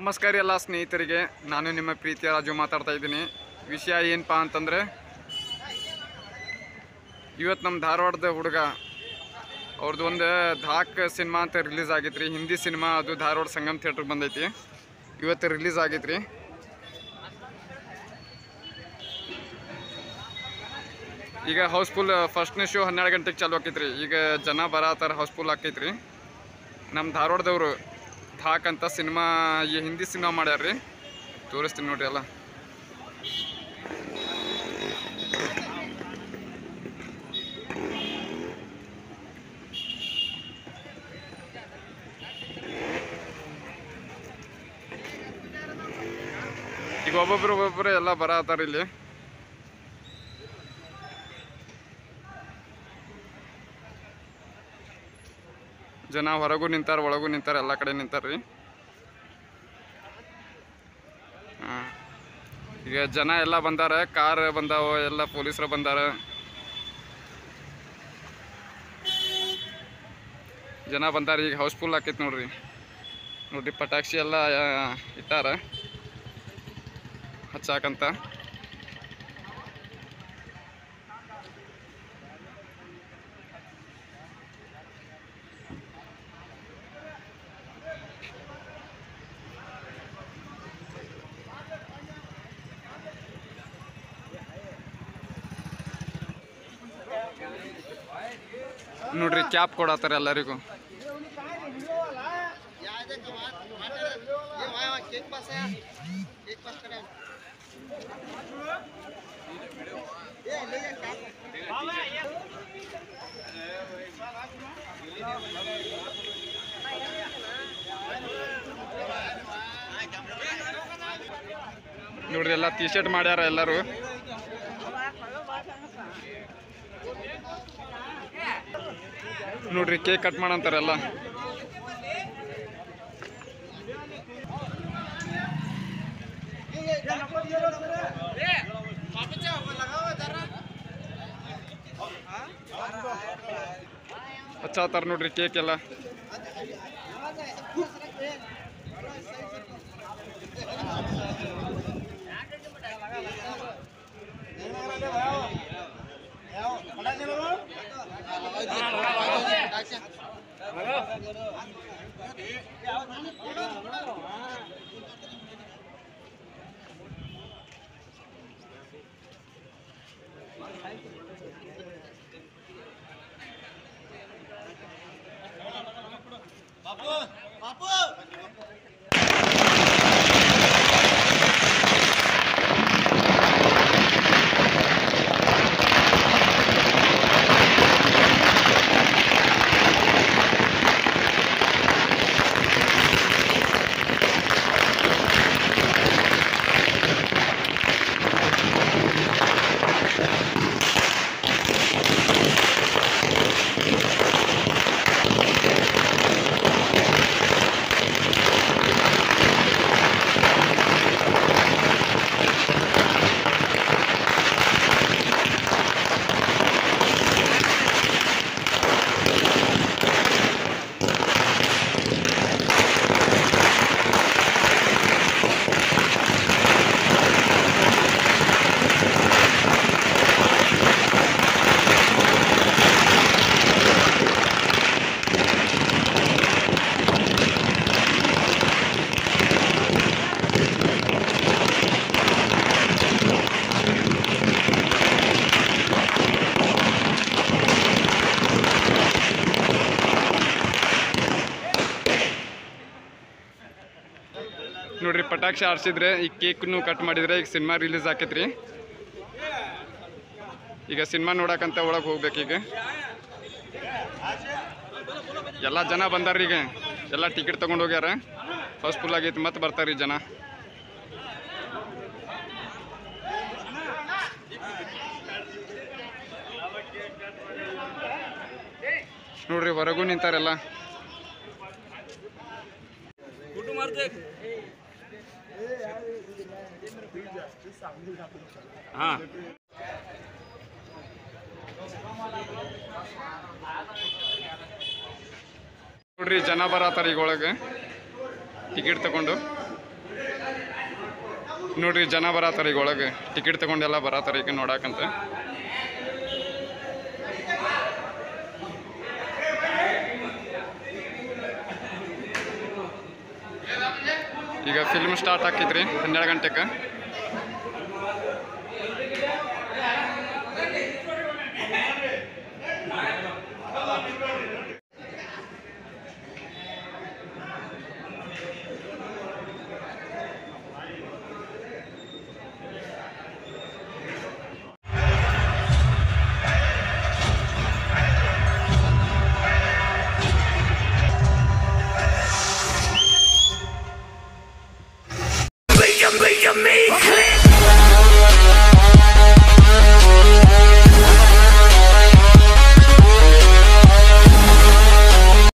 ನಮಸ್ಕಾರ ಎಲ್ಲ ಸ್ನೇಹಿತರಿಗೆ, ನಾನು ನಿಮ್ಮ ಪ್ರೀತಿಯ ರಾಜು ಮಾತಾಡ್ತಾ ಇದ್ದೀನಿ. ವಿಷಯ ಏನಪ್ಪ ಅಂತಂದರೆ, ಇವತ್ತು ನಮ್ಮ ಧಾರವಾಡದ ಹುಡುಗ ಅವ್ರದ್ದು ಒಂದು ಧಾಕ್ ಸಿನಿಮಾ ಅಂತ ರಿಲೀಸ್ ಆಗೈತ್ರಿ. ಹಿಂದಿ ಸಿನಿಮಾ, ಅದು ಧಾರವಾಡ ಸಂಗಮ್ ಥಿಯೇಟ್ರಿಗೆ ಬಂದೈತಿ. ಇವತ್ತು ರಿಲೀಸ್ ಆಗೈತ್ರಿ. ಈಗ ಹೌಸ್ಫುಲ್ ಫಸ್ಟ್ನೇ ಶೋ 12 ಗಂಟೆಗೆ ಚಾಲು ಆಕೈತ್ರಿ. ಈಗ ಜನ ಬರತ್ತಾರ, ಹೌಸ್ಫುಲ್ ಆಕೈತ್ರಿ. ನಮ್ಮ ಧಾರವಾಡದವರು ಧಾಕ್ ಅಂತ ಸಿನಿಮಾ, ಈ ಹಿಂದಿ ಸಿನಿಮಾ ಮಾಡ್ಯಾರ್ರಿ. ತೋರಿಸ್ತೀನಿ ನೋಡ್ರಿ ಎಲ್ಲ. ಈಗ ಒಬ್ಬೊಬ್ರು ಎಲ್ಲ ಬರತ್ತಾರ ಇಲ್ಲಿ. ಜನ ಹೊರಗೂ ನಿಂತಾರ, ಒಳಗೂ ನಿಂತಾರ, ಎಲ್ಲ ಕಡೆ ನಿಂತಾರ್ರಿ. ಈಗ ಜನ ಎಲ್ಲ ಬಂದಾರ, ಕಾರ್ ಬಂದಾವ, ಎಲ್ಲ ಪೊಲೀಸರು ಬಂದಾರ. ಜನ ಬಂದಾರ. ಈಗ ಹೌಸ್ಫುಲ್ ಆಕೈತಿ ನೋಡ್ರಿ. ಪಟಾಕ್ಷಿ ಎಲ್ಲ ಇಟ್ಟಾರ ಹಚ್ಚಾಕಂತ. ನೋಡ್ರಿ, ಕ್ಯಾಪ್ ಕೊಡತ್ತಾರ ಎಲ್ಲರಿಗೂ. ನೋಡ್ರಿ, ಎಲ್ಲ ಟಿ ಶರ್ಟ್ ಮಾಡ್ಯಾರ ಎಲ್ಲರೂ. ನೋಡ್ರಿ, ಕೇಕ್ ಕಟ್ ಮಾಡಂತಾರೆಲ್ಲ. ಹಚ್ಚಾತಾರ ನೋಡ್ರಿ ಕೇಕ್ ಎಲ್ಲ. ನೋಡ್ರಿ, ಪಟಾಕ್ಷಿ ಆರಿಸಿದ್ರೆ, ಈ ಕೇಕ್ನು ಕಟ್ ಮಾಡಿದ್ರೆ ಈಗ ಸಿನಿಮಾ ರಿಲೀಸ್ ಆಕೈತ್ರಿ. ಈಗ ಸಿನಿಮಾ ನೋಡಕ್ಕಂತ ಒಳಗೆ ಹೋಗ್ಬೇಕೀಗ. ಎಲ್ಲ ಜನ ಬಂದಾರ್ರಿ. ಈಗ ಎಲ್ಲ ಟಿಕೆಟ್ ತೊಗೊಂಡು ಹೋಗ್ಯಾರ. ಹೌಸ್ಫುಲ್ ಆಗೈತಿ, ಮತ್ತೆ ಬರ್ತಾರ್ರಿ ಜನ. ನೋಡ್ರಿ, ಹೊರಗೂ ನಿಂತಾರೆಲ್ಲ. ನೋಡ್ರಿ, ಜನ ಬರತ್ತಾರ ಈಗ ಒಳಗೆ ಟಿಕೆಟ್ ತಗೊಂಡು. ನೋಡ್ರಿ ಜನ ಬರತ್ತಾರ ಈಗ ಒಳಗೆ ಟಿಕೆಟ್ ತಗೊಂಡೆಲ್ಲ ಬರತ್ತಾರ ಈಗ ನೋಡಾಕಂತ. ಈಗ ಫಿಲ್ಮ್ ಸ್ಟಾರ್ಟ್ ಆಕೈತ್ರಿ 12 ಗಂಟೆಗೆ.